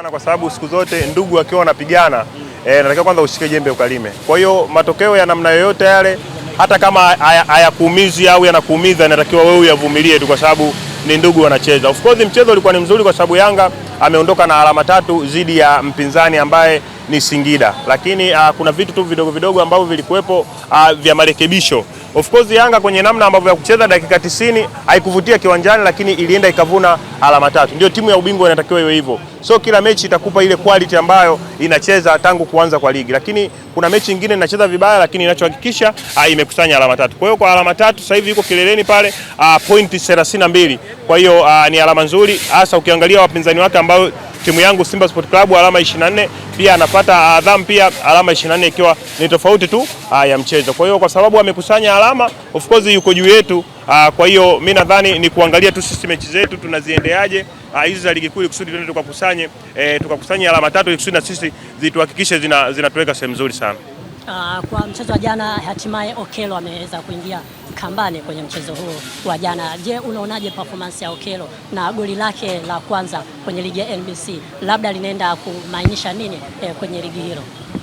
sana kwa sababu siku zote ndugu akiwa wanapigana natakiwa kwanza ushike jembe ukalime. Kwa hiyo matokeo ya namna yoyote yale hata kama hayakuumizi au yanakuumiza inatakiwa wewe uyavumilie tu kwa sababu ni ndugu wanacheza. Of course mchezo ulikuwa ni mzuri kwa sababu Yanga ameondoka na alama 3 dhidi ya mpinzani ambaye ni Singida. Lakini kuna vitu tu vidogo vidogo ambavyo vilikuwepo vya marekebisho. Of course Yanga kwenye namna ambavyo ya kucheza dakika 90 haikuvutia kiwanjani lakini ilienda ikavuna alama 3. Ndio timu ya ubingwa inatakiwa iwe hivyo. So kila mechi itakupa ile quality ambayo inacheza tangu kuanza kwa ligi. Lakini kuna mechi nyingine inacheza vibaya lakini inachohakikisha imekusanya alama 3. Kwa hiyo kwa alama 3 sasa hivi yuko kileleni pale pointi 32. Kwa hiyo ni alama nzuri hasa ukiangalia wapinzani wake ambao timu yangu Simba Sport Club alama 24 pia anapata Azam pia alama 24 ikiwa ni tofauti tu ya mchezo. Kwa hiyo kwa sababu amekusanya alama of course yuko juu yetu. Kwa hiyo mimi nadhani ni kuangalia tu sisi mechi zetu tunaziendeaje hizi za ligi kuu kusudi tuende tukakusanya alama 3 kusudi na sisi zituhakikishe zinatuweka sehemu nzuri sana. Kwa mchezo wa jana hatimaye Okello ameweza kuingia kambani kwenye mchezo huu wa jana. Je, unaonaje performance ya Okello na goli lake la kwanza kwenye ligi ya NBC? Labda linaenda kumaanisha nini kwenye ligi hilo?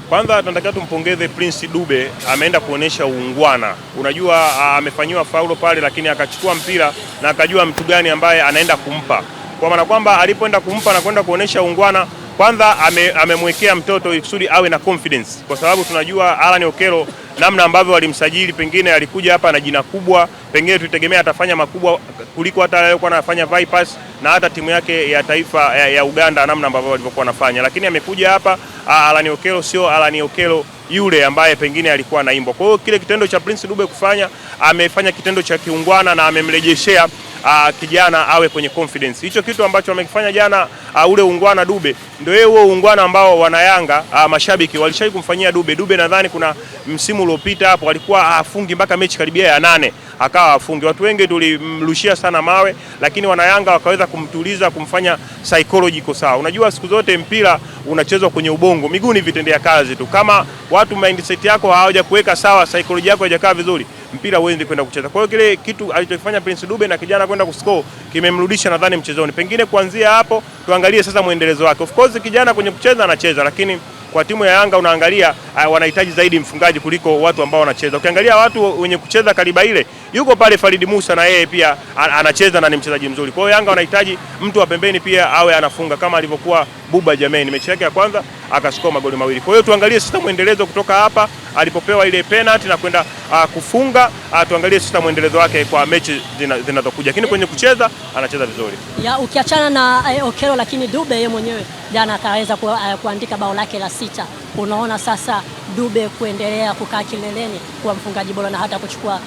Kwanza tunataka tumpongeze Prince Dube, ameenda kuonesha uungwana. Unajua amefanywa faulo pale lakini akachukua mpira na akajua mtu gani ambaye anaenda kumpa. Kwa maana kwamba alipoenda kumpa na kwenda kuonesha uungwana kwanza amemwekea mtoto ikusudi awe na confidence kwa sababu tunajua Alan Okello namna ambavyo walimsajili pengine alikuja hapa na jina kubwa, pengine tutegemea atafanya makubwa kuliko hata aliyokuwa anafanya Vipers na hata timu yake ya taifa ya Uganda namna ambavyo walivyokuwa wanafanya, lakini amekuja hapa Alan Okello sio Alan Okello yule ambaye pengine alikuwa anaimbwa. Kwa hiyo kile kitendo cha Prince Dube kufanya amefanya kitendo cha kiungwana na amemrejeshea kijana awe kwenye confidence. Hicho kitu ambacho amekifanya jana ule ungwana Dube ndio yeye huo ungwana ambao wana Yanga mashabiki walishai kumfanyia Dube. Dube nadhani kuna msimu uliopita hapo alikuwa afungi mpaka mechi karibia ya 8 akawa afungi. Watu wengi tulimrushia sana mawe lakini wana Yanga wakaweza kumtuliza kumfanya psychology iko sawa. Unajua siku zote mpira unachezwa kwenye ubongo, miguu ni vitendea kazi tu. Kama watu mindset yako hawaja kuweka sawa, psychology yako haijakaa vizuri, mpira huwezi kwenda kucheza. Kwa hiyo kile kitu alichofanya Prince Dube na kijana kwenda kuscore kimemrudisha nadhani mchezoni. Pengine kuanzia hapo tuangalie sasa muendelezo wake. Of course kijana kwenye kucheza anacheza lakini kwa timu ya Yanga unaangalia wanahitaji zaidi mfungaji kuliko watu ambao wanacheza. Ukiangalia watu wenye kucheza kaliba ile yuko pale Farid Musa na yeye pia anacheza na ni mchezaji mzuri. Kwa hiyo Yanga wanahitaji mtu wa pembeni pia awe anafunga kama alivyokuwa Buba Jameni mechi yake ya kwanza akascore magoli mawili. Kwa hiyo tuangalie sasa muendelezo kutoka hapa alipopewa ile penalty na kwenda kufunga, tuangalie sasa muendelezo wake kwa mechi zinazokuja. Lakini kwenye kucheza anacheza vizuri. Ya ukiachana na Okello lakini Dube yeye mwenyewe jana akaweza kuandika bao lake la 6. Unaona sasa Dube kuendelea kukaa kileleni kwa mfungaji bora na hata kuchukua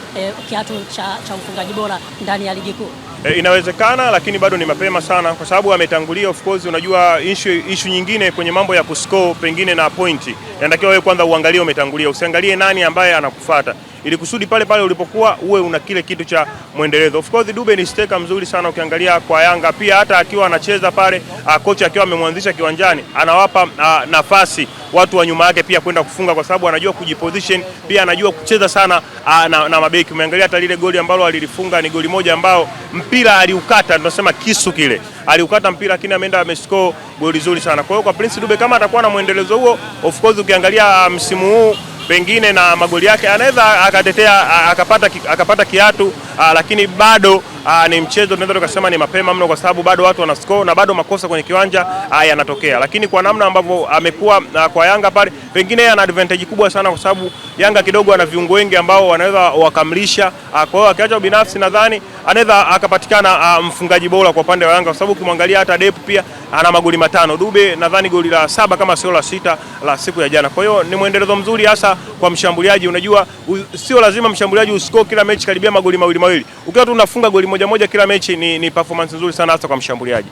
kiatu cha mfungaji bora ndani ya ligi kuu? Inawezekana lakini bado ni mapema sana kwa sababu ametangulia. Of course unajua issue nyingine kwenye mambo ya kuscore pengine na pointi inatakiwa wewe kwanza uangalie umetangulia, usiangalie nani ambaye anakufuata ili kusudi pale pale ulipokuwa uwe una kile kitu cha muendelezo. Of course Dube ni steka mzuri sana ukiangalia kwa Yanga pia hata akiwa anacheza pale kocha akiwa amemwanzisha kiwanjani anawapa nafasi watu wa nyuma yake pia kwenda kufunga kwa sababu anajua kujiposition, pia anajua kucheza sana na mabeki. Umeangalia hata lile goli ambalo alilifunga ni goli moja ambao mpira aliukata, tunasema kisu kile. Aliukata mpira lakini ameenda amescore goli zuri sana. Kwa hiyo kwa Prince Dube kama atakuwa na muendelezo huo, of course ukiangalia msimu huu pengine na magoli yake anaweza akatetea akapata kiatu lakini bado ni mchezo tunaweza tukasema ni mapema mno kwa sababu bado watu wana score na bado makosa kwenye kiwanja yanatokea. Lakini kwa namna ambavyo amekuwa kwa Yanga pale pengine ana advantage kubwa sana kwa sababu Yanga kidogo ana viungo wengi ambao wanaweza wakamlisha. Kwa hiyo akiacha binafsi nadhani anaweza akapatikana mfungaji bora kwa upande wa Yanga kwa sababu ukimwangalia hata Depu pia ana magoli 5. Dube nadhani goli la 7 kama sio la 6 la siku ya jana. Kwa hiyo ni muendelezo mzuri hasa kwa mshambuliaji. Unajua sio lazima mshambuliaji uscore kila mechi karibia magoli mawili. Ukiwa tu unafunga goli moja kila mechi ni performance nzuri sana hasa kwa mshambuliaji.